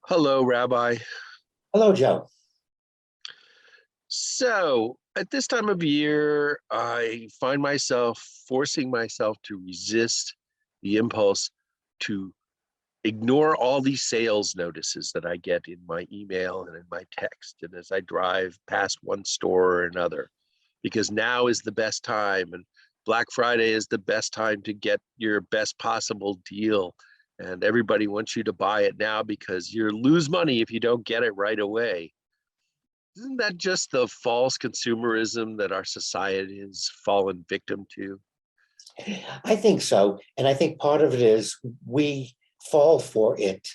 Hello, Rabbi. Hello, Joe. So, at this time of year, I find myself forcing myself to resist the impulse to ignore all these sales notices that I get in my email and in my text, and as I drive past one store or another, because now is the best time, and Black Friday is the best time to get your best possible deal. And everybody wants you to buy it now because you lose money if you don't get it right away. Isn't that just the false consumerism that our society has fallen victim to? I think so. And I think part of it is we fall for it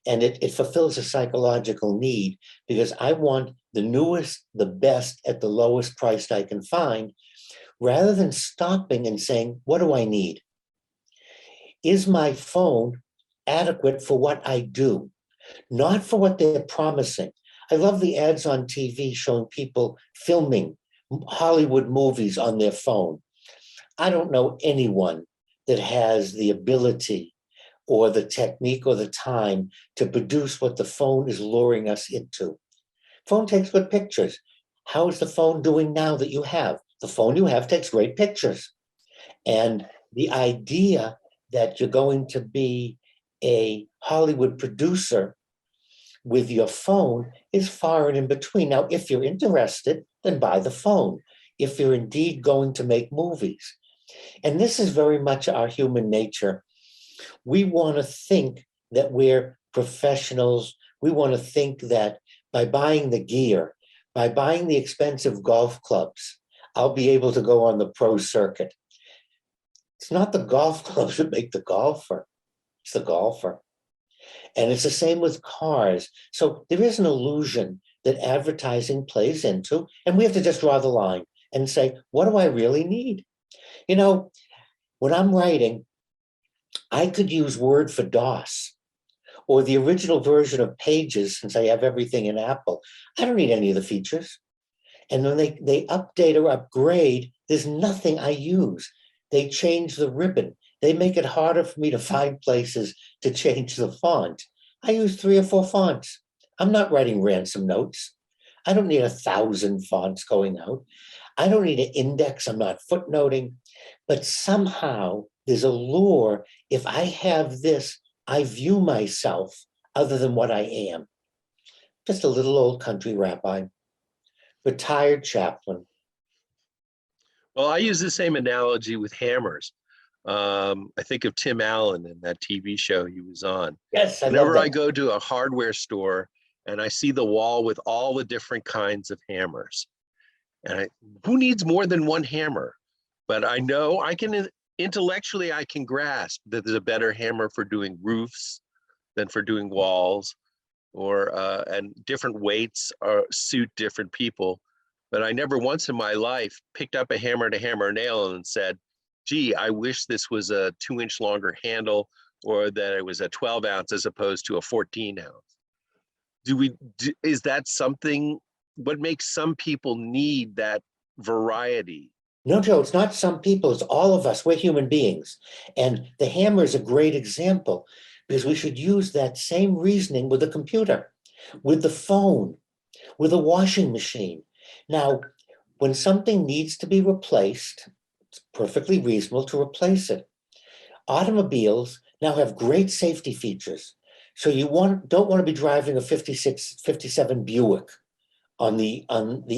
and it fulfills a psychological need because I want the newest, the best at the lowest price I can find, rather than stopping and saying, what do I need? Is my phone adequate for what I do? Not for what they're promising. I love the ads on TV showing people filming Hollywood movies on their phone. I don't know anyone that has the ability or the technique or the time to produce what the phone is luring us into. Phone takes good pictures. How is the phone doing now that you have? The phone you have takes great pictures. And the idea that you're going to be a Hollywood producer with your phone is far and in between. Now, if you're interested, then buy the phone. If you're indeed going to make movies, and this is very much our human nature. We want to think that we're professionals. We want to think that by buying the gear, by buying the expensive golf clubs, I'll be able to go on the pro circuit. It's not the golf clubs that make the golfer, it's the golfer. And it's the same with cars. So there is an illusion that advertising plays into, and we have to just draw the line and say, what do I really need? You know, when I'm writing, I could use Word for DOS or the original version of Pages since I have everything in Apple. I don't need any of the features. And when they update or upgrade, there's nothing I use. They change the ribbon. They make it harder for me to find places to change the font. I use 3 or 4 fonts. I'm not writing ransom notes. I don't need 1,000 fonts going out. I don't need an index. I'm not footnoting. But somehow there's a lure. If I have this, I view myself other than what I am. Just a little old country rabbi, retired chaplain. Well, I use the same analogy with hammers. I think of Tim Allen in that TV show he was on. Yes, I love Whenever I that. go to a hardware store and I see the wall with all the different kinds of hammers, and who needs more than one hammer? But I know I can intellectually I can grasp that there's a better hammer for doing roofs than for doing walls, or and different weights suit different people. But I never once in my life picked up a hammer to hammer a nail and said, gee, I wish this was a 2-inch longer handle, or that it was a 12 ounce as opposed to a 14 ounce. Is that something, what makes some people need that variety? No, Joe, it's not some people, it's all of us. We're human beings. And the hammer is a great example because we should use that same reasoning with the computer, with the phone, with a washing machine. Now, when something needs to be replaced, it's perfectly reasonable to replace it. Automobiles now have great safety features. So don't want to be driving a 56, 57 Buick on the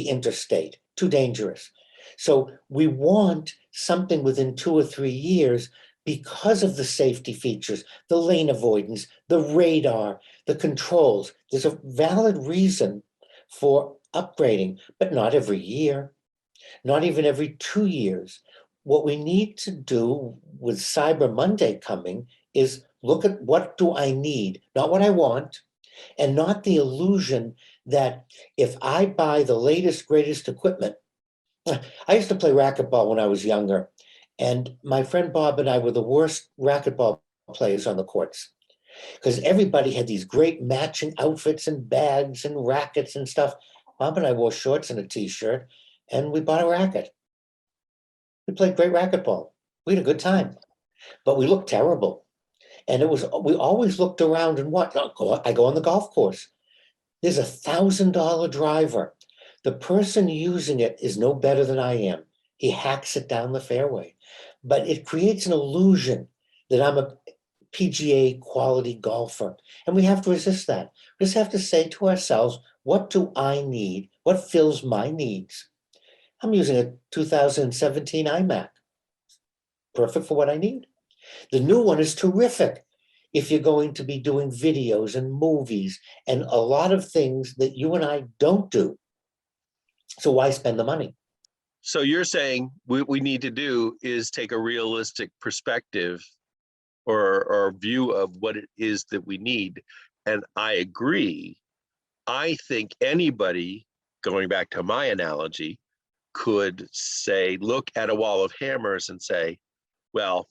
interstate. Too dangerous. So we want something within 2 or 3 years because of the safety features, the lane avoidance, the radar, the controls. There's a valid reason for upgrading, but not every year, not even every 2 years. What we need to do with Cyber Monday coming is look at what do I need, not what I want, and not the illusion that if I buy the latest, greatest equipment. I used to play racquetball when I was younger, and my friend Bob and I were the worst racquetball players on the courts because everybody had these great matching outfits and bags and rackets and stuff. Bob and I wore shorts and a t-shirt, and we bought a racket. We played great racquetball. We had a good time, but we looked terrible. And we always looked around and what? I go on the golf course. There's $1,000 driver. The person using it is no better than I am. He hacks it down the fairway. But it creates an illusion that I'm a PGA quality golfer. And we have to resist that. We just have to say to ourselves, what do I need? What fills my needs? I'm using a 2017 iMac. Perfect for what I need. The new one is terrific if you're going to be doing videos and movies and a lot of things that you and I don't do. So why spend the money? So you're saying what we need to do is take a realistic perspective or view of what it is that we need. And I agree. I think anybody, going back to my analogy, could say, look at a wall of hammers and say, well,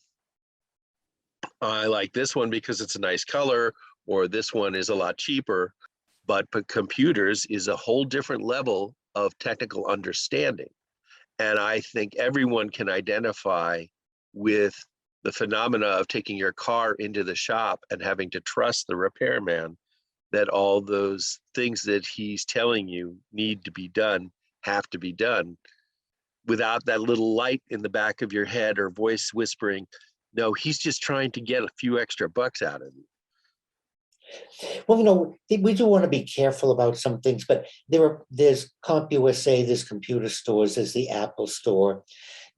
I like this one because it's a nice color, or this one is a lot cheaper. But computers is a whole different level of technical understanding. And I think everyone can identify with the phenomena of taking your car into the shop and having to trust the repairman that all those things that he's telling you need to be done have to be done, without that little light in the back of your head or voice whispering, no, he's just trying to get a few extra bucks out of you. Well, we do want to be careful about some things, but there's CompUSA, there's computer stores, there's the Apple store.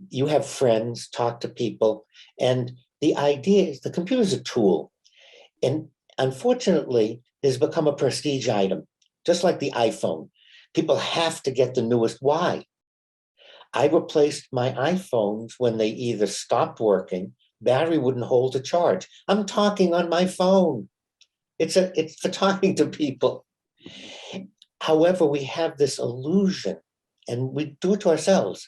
You have friends, talk to people, and the idea is the computer is a tool. And unfortunately, there's become a prestige item, just like the iPhone. People have to get the newest. Why? I replaced my iPhones when they either stopped working, battery wouldn't hold a charge. I'm talking on my phone. It's for talking to people. However, we have this illusion, and we do it to ourselves,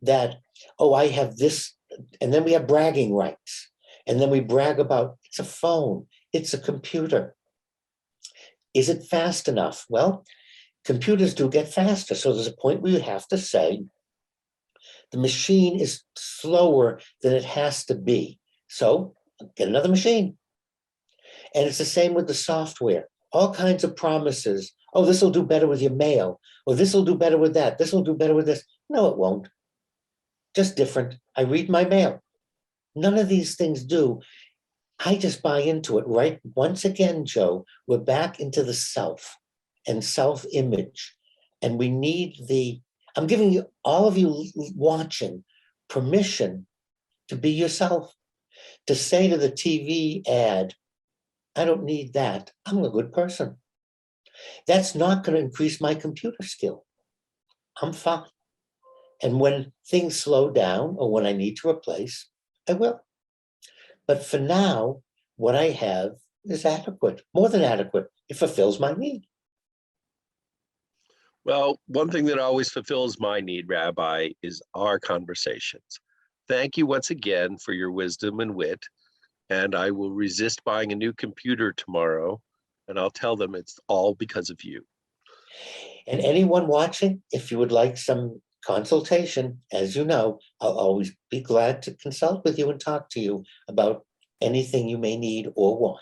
that, oh, I have this, and then we have bragging rights. And then we brag about, it's a phone, it's a computer. Is it fast enough? Well, computers do get faster. So there's a point where you have to say, the machine is slower than it has to be. So get another machine. And it's the same with the software. All kinds of promises. Oh, this will do better with your mail. Or this will do better with that. This will do better with this. No, it won't. Just different. I read my mail. None of these things do. I just buy into it, right? Once again, Joe, we're back into the self and self-image. And we need I'm giving you, all of you watching, permission to be yourself. To say to the TV ad, I don't need that. I'm a good person. That's not going to increase my computer skill. I'm fine. And when things slow down or when I need to replace, I will. But for now, what I have is adequate, more than adequate. It fulfills my need. Well, one thing that always fulfills my need, Rabbi, is our conversations. Thank you once again for your wisdom and wit. And I will resist buying a new computer tomorrow. And I'll tell them it's all because of you. And anyone watching, if you would like some consultation, as you know, I'll always be glad to consult with you and talk to you about anything you may need or want.